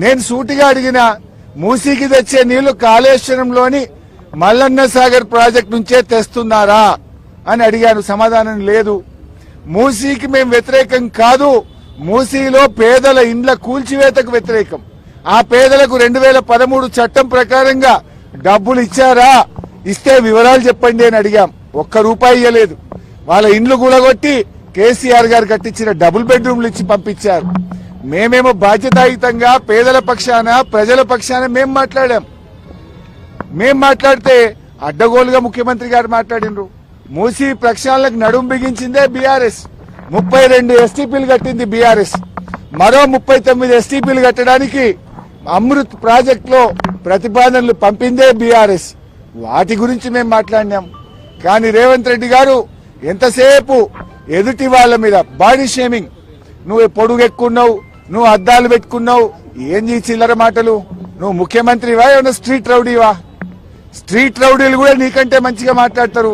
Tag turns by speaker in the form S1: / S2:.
S1: నేను సూటిగా అడిగిన మూసీకి తెచ్చే నీళ్లు కాళేశ్వరంలోని మల్లన్న సాగర్ ప్రాజెక్ట్ నుంచే తెస్తున్నారా అని అడిగాను. సమాధానం లేదు. మూసీకి మేము వ్యతిరేకం కాదు, మూసీలో పేదల ఇండ్ల కూల్చివేతకు వ్యతిరేకం. ఆ పేదలకు 2013 చట్టం ప్రకారంగా డబ్బులు ఇచ్చారా, ఇస్తే వివరాలు చెప్పండి అని అడిగాం. ₹1 ఇవ్వలేదు. వాళ్ళ ఇండ్లు కూలగొట్టి కేసీఆర్ గారు కట్టించిన డబుల్ బెడ్రూమ్లు ఇచ్చి పంపించారు. మేమేమో బాధ్యతాయుతంగా పేదల పక్షాన ప్రజల పక్షాన మేం మాట్లాడాం. మేం మాట్లాడితే అడ్డగోలుగా ముఖ్యమంత్రి గారు మాట్లాడినరు. మూసీ ప్రక్షాళనకు నడుం బిగించిందే బీఆర్ఎస్. 32 ఎస్టీపీలు కట్టింది బీఆర్ఎస్. మరో 39 ఎస్టీపీలు కట్టడానికి అమృత్ ప్రాజెక్ట్ లో ప్రతిపాదనలు పంపిందే బీఆర్ఎస్. వాటి గురించి మేము మాట్లాడినాం. కానీ రేవంత్ రెడ్డి గారు ఎంతసేపు ఎదుటి వాళ్ళ మీద బాడీ షేమింగ్, నువ్వు పొడుగెక్కున్నావు, నువ్వు అద్దాలు పెట్టుకున్నావు, ఏం చిల్లర మాటలు. నువ్వు ముఖ్యమంత్రివా, ఏమన్నా స్ట్రీట్ రౌడీవా? స్ట్రీట్ రౌడీలు కూడా నీకంటే మంచిగా మాట్లాడతారు.